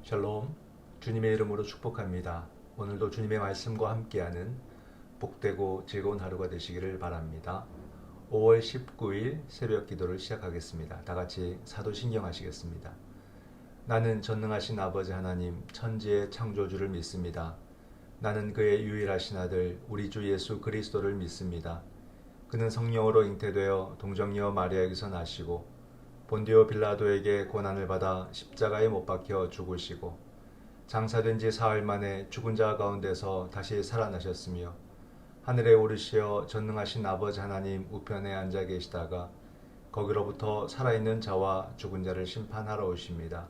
샬롬, 주님의 이름으로 축복합니다. 오늘도 주님의 말씀과 함께하는 복되고 즐거운 하루가 되시기를 바랍니다. 5월 19일 새벽 기도를 시작하겠습니다. 다 같이 사도신경 하시겠습니다. 나는 전능하신 아버지 하나님 천지의 창조주를 믿습니다. 나는 그의 유일하신 아들 우리 주 예수 그리스도를 믿습니다. 그는 성령으로 잉태되어 동정녀 마리아에게서 나시고 본디오 빌라도에게 고난을 받아 십자가에 못 박혀 죽으시고 장사된 지 사흘 만에 죽은 자 가운데서 다시 살아나셨으며 하늘에 오르시어 전능하신 아버지 하나님 우편에 앉아 계시다가 거기로부터 살아있는 자와 죽은 자를 심판하러 오십니다.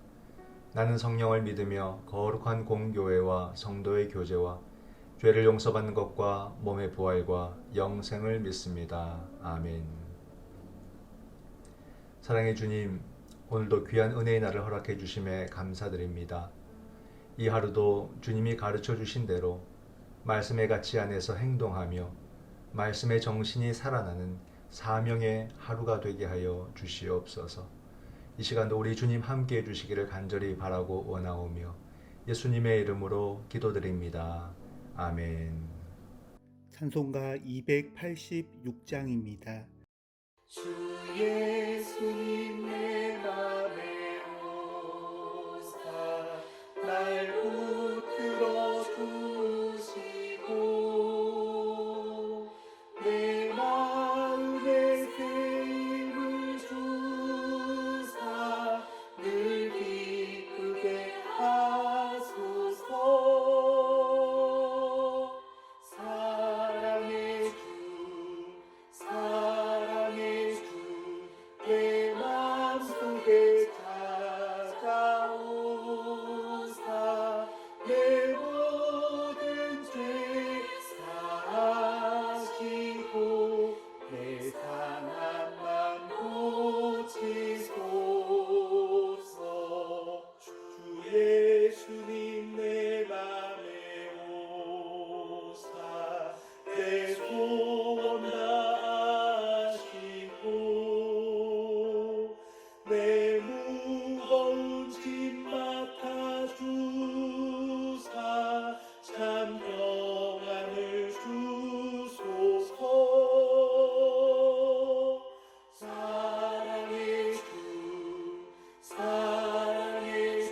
나는 성령을 믿으며 거룩한 공교회와 성도의 교제와 죄를 용서받는 것과 몸의 부활과 영생을 믿습니다. 아멘. 사랑의 주님, 오늘도 귀한 은혜의 날을 허락해 주심에 감사드립니다. 이 하루도 주님이 가르쳐 주신 대로 말씀의 가치 안에서 행동하며 말씀의 정신이 살아나는 사명의 하루가 되게 하여 주시옵소서. 이 시간도 우리 주님 함께해 주시기를 간절히 바라고 원하오며 예수님의 이름으로 기도드립니다. 아멘. 찬송가 286장입니다. 주 예수님 내 맘에 오사 날 붙들어 주시고 내 마음에 새 힘을 주사 늘 기쁘게 하소서. 사랑의 주 내 맘속에 찾아오사 내 모든 죄 사하시고 내 상한 맘 고치소서. 주 예수님 내 맘에 오사 내 소원 다하시고 내 무거운 짐 맡아주사 참 평안을 주소서. 사랑의 주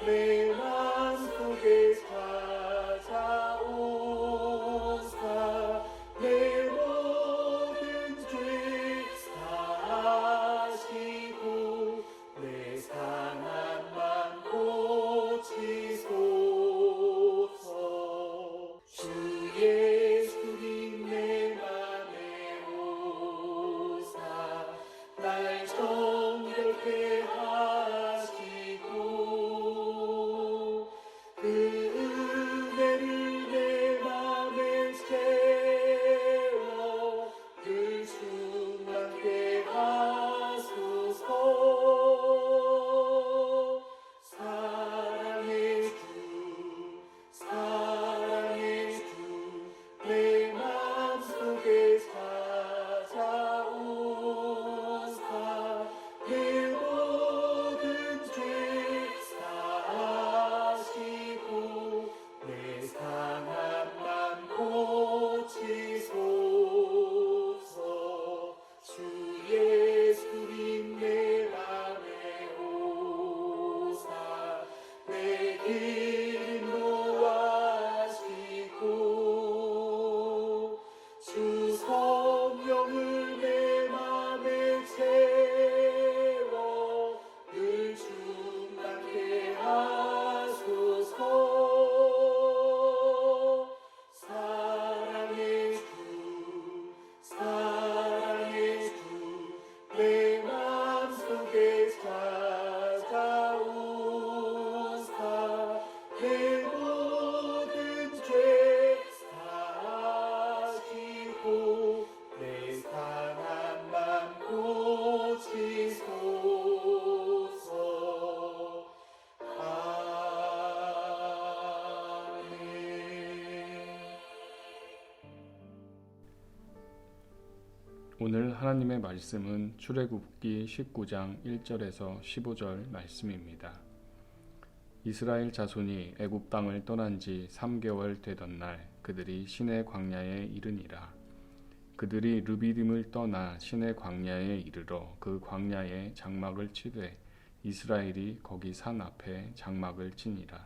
내 맘속에 찾아오사 내 모든 죄 사하시고 내 상한 맘 고치소서. 주 예수님 내 맘에 오사 날 정결케 하시고 그 은혜를 내 맘에 채워 늘 충만케 하소서. 사랑의 주 내 맘속에 찾아오사 내 모든 죄 사하시고 내 상한 맘 고치소서. 주 예수님 내 맘에 오사 내 길 인도하시고 주 성령을 내 맘에 채워 늘 충만케 하소서. 사랑의 주 내 맘속에 찾아오사 내 모든 죄 사하시고 내 상한 맘 고치소서. 아멘. 오늘 하나님의 말씀은 출애굽기 19장 1절에서 15절 말씀입니다. 이스라엘 자손이 애굽 땅을 떠난 지 3개월 되던 날 그들이 시내 광야에 이르니라. 그들이 르비딤을 떠나 시내 광야에 이르러 그 광야에 장막을 치되 이스라엘이 거기 산 앞에 장막을 치니라.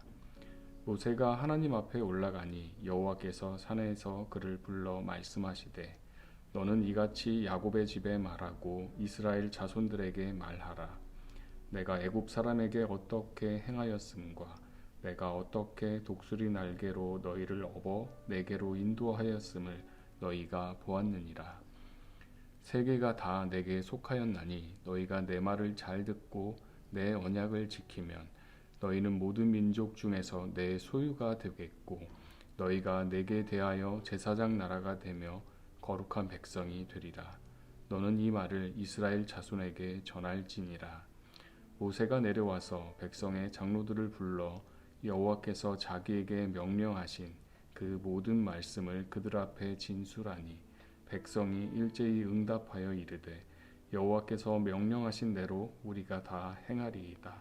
모세가 하나님 앞에 올라가니 여호와께서 산에서 그를 불러 말씀하시되 너는 이같이 야곱의 집에 말하고 이스라엘 자손들에게 말하라. 내가 애굽 사람에게 어떻게 행하였음과 내가 어떻게 독수리 날개로 너희를 업어 내게로 인도하였음을 너희가 보았느니라. 세계가 다 내게 속하였나니 너희가 내 말을 잘 듣고 내 언약을 지키면 너희는 모든 민족 중에서 내 소유가 되겠고 너희가 내게 대하여 제사장 나라가 되며 거룩한 백성이 되리라. 너는 이 말을 이스라엘 자손에게 전할지니라. 모세가 내려와서 백성의 장로들을 불러 여호와께서 자기에게 명령하신 그 모든 말씀을 그들 앞에 진술하니 백성이 일제히 응답하여 이르되 여호와께서 명령하신 대로 우리가 다 행하리이다.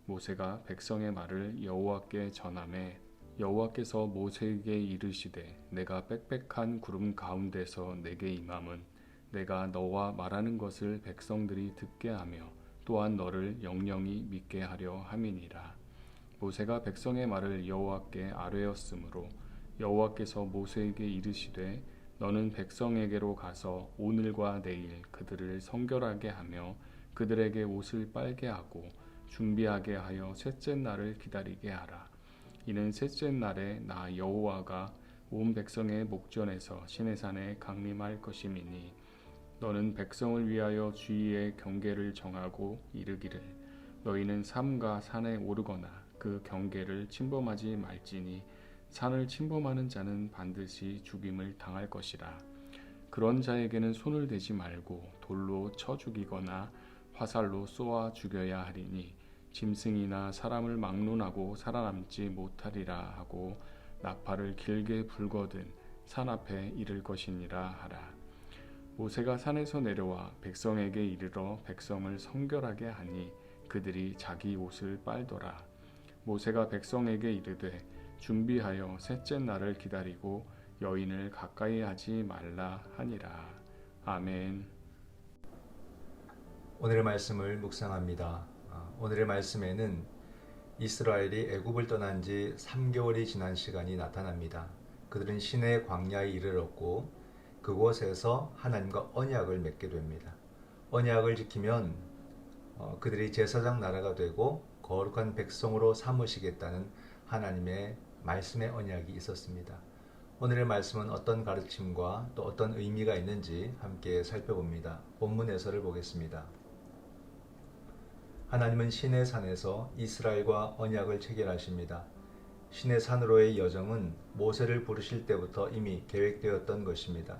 모세가 백성의 말을 여호와께 전하매 여호와께서 모세에게 이르시되 내가 빽빽한 구름 가운데서 내게 임함은 내가 너와 말하는 것을 백성들이 듣게 하며 또한 너를 영영히 믿게 하려 함이니라. 모세가 백성의 말을 여호와께 아뢰었으므로 여호와께서 모세에게 이르시되 너는 백성에게로 가서 오늘과 내일 그들을 성결하게 하며 그들에게 옷을 빨게 하고 준비하게 하여 셋째 날을 기다리게 하라. 이는 셋째 날에 나 여호와가 온 백성의 목전에서 시내산에 강림할 것임이니 너는 백성을 위하여 주의의 경계를 정하고 이르기를 너희는 삼가 산에 오르거나 그 경계를 침범하지 말지니 산을 침범하는 자는 반드시 죽임을 당할 것이라. 그런 자에게는 손을 대지 말고 돌로 쳐 죽이거나 화살로 쏘아 죽여야 하리니 짐승이나 사람을 막론하고 살아남지 못하리라 하고 나팔을 길게 불거든 산 앞에 이를 것이니라 하라. 모세가 산에서 내려와 백성에게 이르러 백성을 성결하게 하니 그들이 자기 옷을 빨더라. 모세가 백성에게 이르되 준비하여 셋째 날을 기다리고 여인을 가까이 하지 말라 하니라. 아멘. 오늘의 말씀을 묵상합니다. 오늘의 말씀에는 이스라엘이 애굽을 떠난 지 3개월이 지난 시간이 나타납니다. 그들은 시내 광야에 이르렀고 그곳에서 하나님과 언약을 맺게 됩니다. 언약을 지키면 그들이 제사장 나라가 되고 거룩한 백성으로 삼으시겠다는 하나님의 말씀의 언약이 있었습니다. 오늘의 말씀은 어떤 가르침과 또 어떤 의미가 있는지 함께 살펴봅니다. 본문 해설을 보겠습니다. 하나님은 시내 산에서 이스라엘과 언약을 체결하십니다. 시내 산으로의 여정은 모세를 부르실 때부터 이미 계획되었던 것입니다.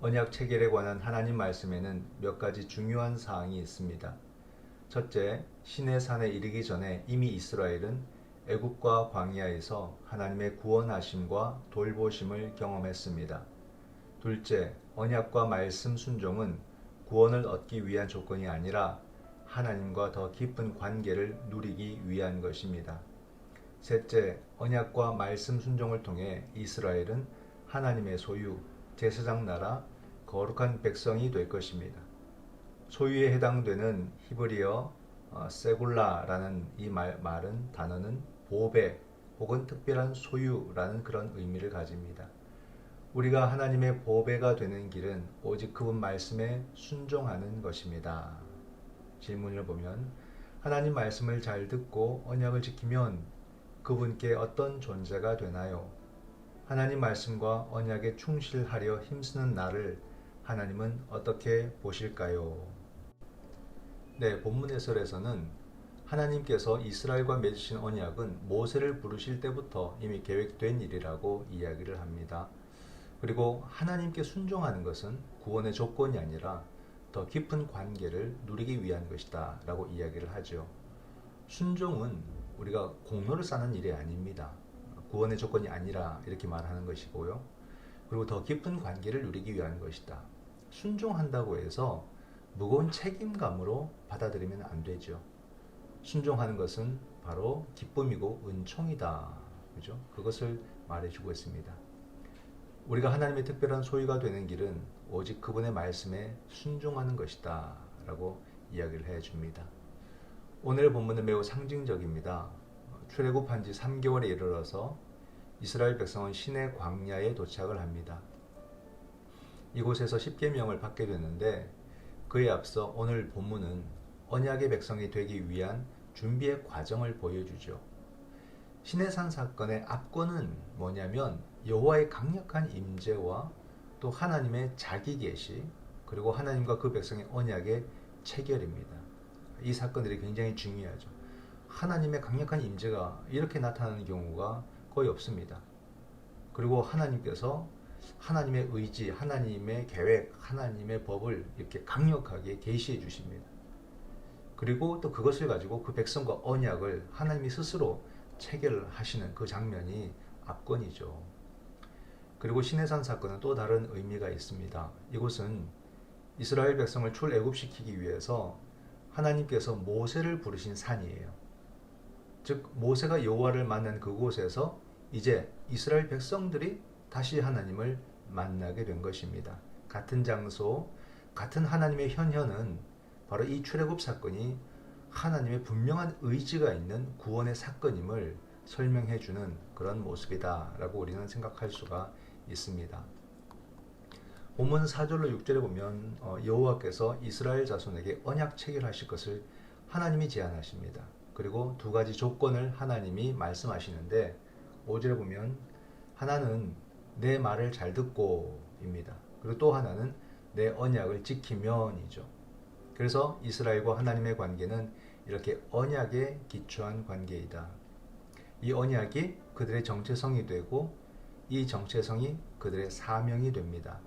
언약 체결에 관한 하나님 말씀에는 몇 가지 중요한 사항이 있습니다. 첫째, 시내 산에 이르기 전에 이미 이스라엘은 애굽과 광야에서 하나님의 구원하심과 돌보심을 경험했습니다. 둘째, 언약과 말씀 순종은 구원을 얻기 위한 조건이 아니라 하나님과 더 깊은 관계를 누리기 위한 것입니다. 셋째, 언약과 말씀 순종을 통해 이스라엘은 하나님의 소유, 제사장 나라, 거룩한 백성이 될 것입니다. 소유에 해당되는 히브리어 세굴라라는 이 단어는 보배 혹은 특별한 소유라는 그런 의미를 가집니다. 우리가 하나님의 보배가 되는 길은 오직 그분 말씀에 순종하는 것입니다. 질문을 보면 하나님 말씀을 잘 듣고 언약을 지키면 그분께 어떤 존재가 되나요? 하나님 말씀과 언약에 충실하려 힘쓰는 나를 하나님은 어떻게 보실까요? 네, 본문 해설에서는 하나님께서 이스라엘과 맺으신 언약은 모세를 부르실 때부터 이미 계획된 일이라고 이야기를 합니다. 그리고 하나님께 순종하는 것은 구원의 조건이 아니라 더 깊은 관계를 누리기 위한 것이다 라고 이야기를 하죠. 순종은 우리가 공로를 쌓는 일이 아닙니다. 구원의 조건이 아니라 이렇게 말하는 것이고요. 그리고 더 깊은 관계를 누리기 위한 것이다. 순종한다고 해서 무거운 책임감으로 받아들이면 안 되죠. 순종하는 것은 바로 기쁨이고 은총이다. 그죠? 그것을 말해주고 있습니다. 우리가 하나님의 특별한 소유가 되는 길은 오직 그분의 말씀에 순종하는 것이다 라고 이야기를 해줍니다. 오늘의 본문은 매우 상징적입니다. 출애굽한 지 3개월에 이르러서 이스라엘 백성은 시내 광야에 도착을 합니다. 이곳에서 십계명을 받게 되는데 그에 앞서 오늘 본문은 언약의 백성이 되기 위한 준비의 과정을 보여주죠. 시내산 사건의 앞권은 뭐냐면 여호와의 강력한 임재와 또 하나님의 자기 계시 그리고 하나님과 그 백성의 언약의 체결입니다. 이 사건들이 굉장히 중요하죠. 하나님의 강력한 임재가 이렇게 나타나는 경우가 거의 없습니다. 그리고 하나님께서 하나님의 의지, 하나님의 계획, 하나님의 법을 이렇게 강력하게 계시해 주십니다. 그리고 또 그것을 가지고 그 백성과 언약을 하나님이 스스로 체결하시는 그 장면이 압권이죠. 그리고 시내산 사건은 또 다른 의미가 있습니다. 이곳은 이스라엘 백성을 출애굽시키기 위해서 하나님께서 모세를 부르신 산이에요. 즉 모세가 여호와를 만난 그곳에서 이제 이스라엘 백성들이 다시 하나님을 만나게 된 것입니다. 같은 장소, 같은 하나님의 현현은 바로 이 출애굽 사건이 하나님의 분명한 의지가 있는 구원의 사건임을 설명해 주는 그런 모습이다 라고 우리는 생각할 수가 있습니다. 본문 4절로 6절에 보면 여호와께서 이스라엘 자손에게 언약 체결하실 것을 하나님이 제안하십니다. 그리고 두 가지 조건을 하나님이 말씀하시는데 5절에 보면 하나는 내 말을 잘 듣고 입니다. 그리고 또 하나는 내 언약을 지키면이죠. 그래서 이스라엘과 하나님의 관계는 이렇게 언약에 기초한 관계이다. 이 언약이 그들의 정체성이 되고 이 정체성이 그들의 사명이 됩니다.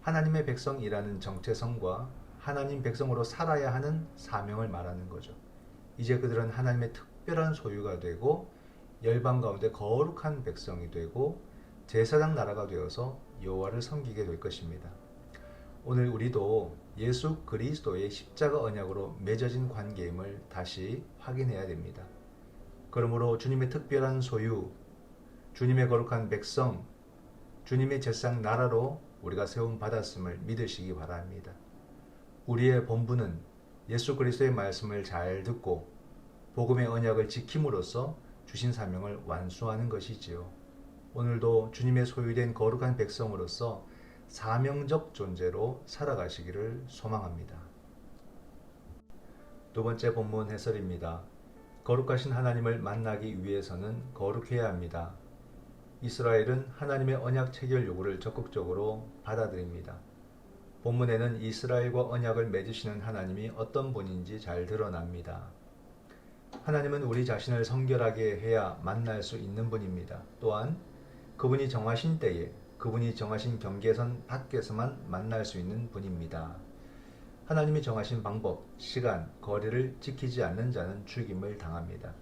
하나님의 백성이라는 정체성과 하나님 백성으로 살아야 하는 사명을 말하는 거죠. 이제 그들은 하나님의 특별한 소유가 되고 열방 가운데 거룩한 백성이 되고 제사장 나라가 되어서 여호와를 섬기게 될 것입니다. 오늘 우리도 예수 그리스도의 십자가 언약으로 맺어진 관계임을 다시 확인해야 됩니다. 그러므로 주님의 특별한 소유, 주님의 거룩한 백성, 주님의 제사장 나라로 우리가 세움 받았음을 믿으시기 바랍니다. 우리의 본분은 예수 그리스도의 말씀을 잘 듣고 복음의 언약을 지킴으로써 주신 사명을 완수하는 것이지요. 오늘도 주님의 소유된 거룩한 백성으로서 사명적 존재로 살아가시기를 소망합니다. 두 번째 본문 해설입니다. 거룩하신 하나님을 만나기 위해서는 거룩해야 합니다. 이스라엘은 하나님의 언약 체결 요구를 적극적으로 받아들입니다. 본문에는 이스라엘과 언약을 맺으시는 하나님이 어떤 분인지 잘 드러납니다. 하나님은 우리 자신을 성결하게 해야 만날 수 있는 분입니다. 또한 그분이 정하신 때에 그분이 정하신 경계선 밖에서만 만날 수 있는 분입니다. 하나님이 정하신 방법, 시간, 거리를 지키지 않는 자는 죽임을 당합니다.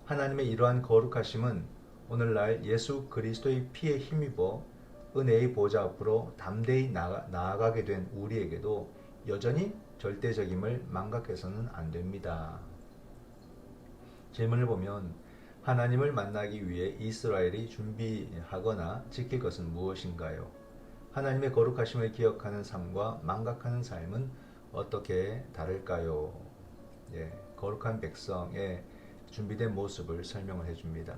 하나님의 이러한 거룩하심은 오늘날 예수 그리스도의 피에 힘입어 은혜의 보좌 앞으로 담대히 나아가게 된 우리에게도 여전히 절대적임을 망각해서는 안 됩니다. 질문을 보면 하나님을 만나기 위해 이스라엘이 준비하거나 지킬 것은 무엇인가요? 하나님의 거룩하심을 기억하는 삶과 망각하는 삶은 어떻게 다를까요? 거룩한 백성의 준비된 모습을 설명을 해줍니다.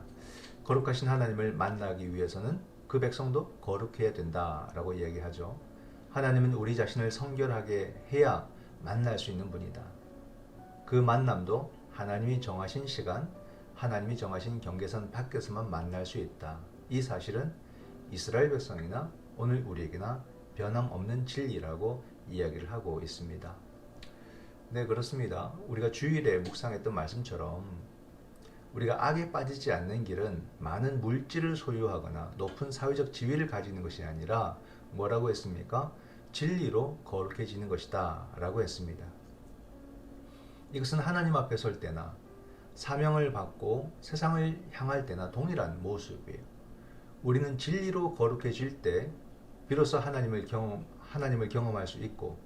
거룩하신 하나님을 만나기 위해서는 그 백성도 거룩해야 된다라고 이야기하죠. 하나님은 우리 자신을 성결하게 해야 만날 수 있는 분이다. 그 만남도 하나님이 정하신 시간, 하나님이 정하신 경계선 밖에서만 만날 수 있다. 이 사실은 이스라엘 백성이나 오늘 우리에게나 변함없는 진리라고 이야기를 하고 있습니다. 네, 그렇습니다. 우리가 주일에 묵상했던 말씀처럼 우리가 악에 빠지지 않는 길은 많은 물질을 소유하거나 높은 사회적 지위를 가지는 것이 아니라 뭐라고 했습니까? 진리로 거룩해지는 것이다 라고 했습니다. 이것은 하나님 앞에 설 때나 사명을 받고 세상을 향할 때나 동일한 모습이에요. 우리는 진리로 거룩해질 때 비로소 하나님을 경험할 수 있고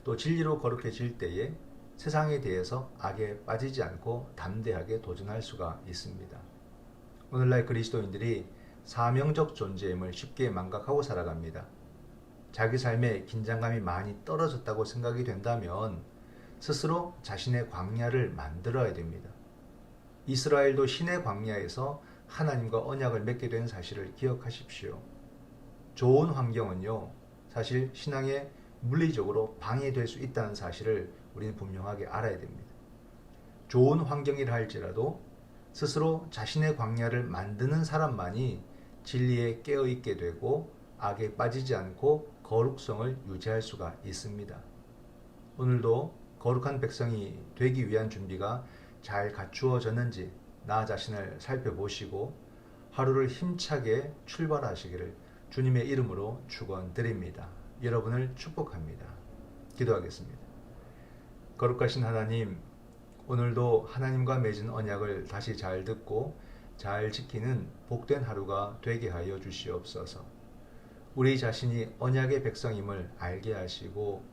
또 진리로 거룩해질 때에 세상에 대해서 악에 빠지지 않고 담대하게 도전할 수가 있습니다. 오늘날 그리스도인들이 사명적 존재임을 쉽게 망각하고 살아갑니다. 자기 삶에 긴장감이 많이 떨어졌다고 생각이 된다면 스스로 자신의 광야를 만들어야 됩니다. 이스라엘도 신의 광야에서 하나님과 언약을 맺게 된 사실을 기억하십시오. 좋은 환경은요, 사실 신앙에 물리적으로 방해될 수 있다는 사실을 우리는 분명하게 알아야 됩니다. 좋은 환경이라 할지라도 스스로 자신의 광야를 만드는 사람만이 진리에 깨어있게 되고 악에 빠지지 않고 거룩성을 유지할 수가 있습니다. 오늘도 거룩한 백성이 되기 위한 준비가 잘 갖추어졌는지 나 자신을 살펴보시고 하루를 힘차게 출발하시기를 주님의 이름으로 축원드립니다. 여러분을 축복합니다. 기도하겠습니다. 거룩하신 하나님, 오늘도 하나님과 맺은 언약을 다시 잘 듣고 잘 지키는 복된 하루가 되게 하여 주시옵소서. 우리 자신이 언약의 백성임을 알게 하시고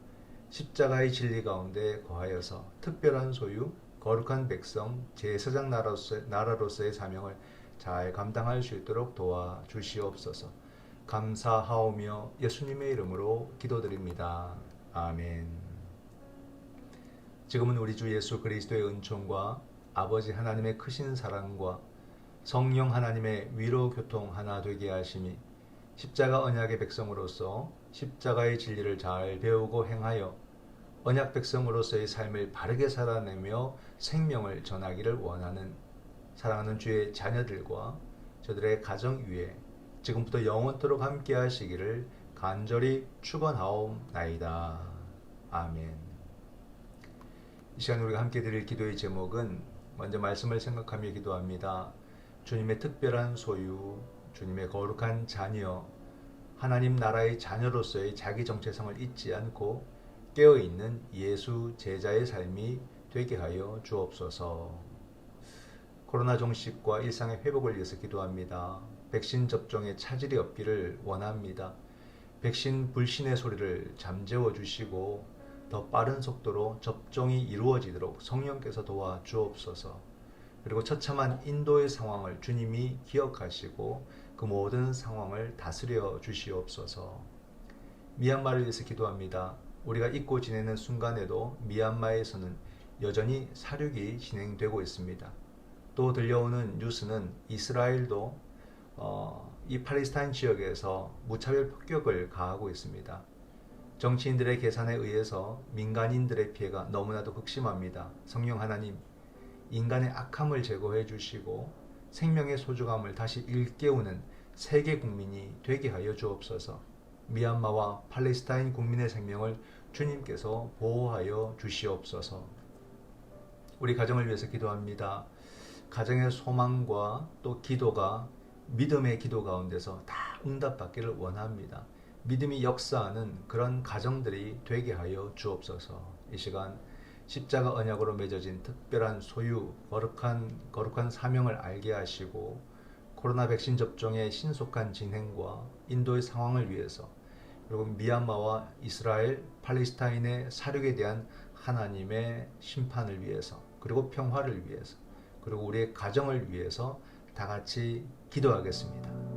십자가의 진리 가운데 거하여서 특별한 소유, 거룩한 백성, 제사장 나라로서의 사명을 잘 감당할 수 있도록 도와주시옵소서. 감사하오며 예수님의 이름으로 기도드립니다. 아멘. 지금은 우리 주 예수 그리스도의 은총과 아버지 하나님의 크신 사랑과 성령 하나님의 위로 교통 하나 되게 하심이 십자가 언약의 백성으로서 십자가의 진리를 잘 배우고 행하여 언약 백성으로서의 삶을 바르게 살아내며 생명을 전하기를 원하는 사랑하는 주의 자녀들과 저들의 가정 위에 지금부터 영원토록 함께 하시기를 간절히 축원하옵나이다. 아멘. 이 시간 우리가 함께 드릴 기도의 제목은 먼저 말씀을 생각하며 기도합니다. 주님의 특별한 소유, 주님의 거룩한 자녀, 하나님 나라의 자녀로서의 자기 정체성을 잊지 않고 깨어있는 예수 제자의 삶이 되게 하여 주옵소서. 코로나 종식과 일상의 회복을 위해서 기도합니다. 백신 접종에 차질이 없기를 원합니다. 백신 불신의 소리를 잠재워 주시고 더 빠른 속도로 접종이 이루어지도록 성령께서 도와주옵소서. 그리고 처참한 인도의 상황을 주님이 기억하시고 그 모든 상황을 다스려 주시옵소서. 미얀마를 위해서 기도합니다. 우리가 잊고 지내는 순간에도 미얀마에서는 여전히 사륙이 진행되고 있습니다. 또 들려오는 뉴스는 이스라엘도 이 팔레스타인 지역에서 무차별 폭격을 가하고 있습니다. 정치인들의 계산에 의해서 민간인들의 피해가 너무나도 극심합니다. 성령 하나님, 인간의 악함을 제거해 주시고 생명의 소중함을 다시 일깨우는 세계 국민이 되게 하여 주옵소서. 미얀마와 팔레스타인 국민의 생명을 주님께서 보호하여 주시옵소서. 우리 가정을 위해서 기도합니다. 가정의 소망과 또 기도가 믿음의 기도 가운데서 다 응답받기를 원합니다. 믿음이 역사하는 그런 가정들이 되게 하여 주옵소서. 이 시간 십자가 언약으로 맺어진 특별한 소유, 거룩한 사명을 알게 하시고 코로나 백신 접종의 신속한 진행과 인도의 상황을 위해서 그리고 미얀마와 이스라엘, 팔레스타인의 사륙에 대한 하나님의 심판을 위해서 그리고 평화를 위해서 그리고 우리의 가정을 위해서 다 같이 기도하겠습니다.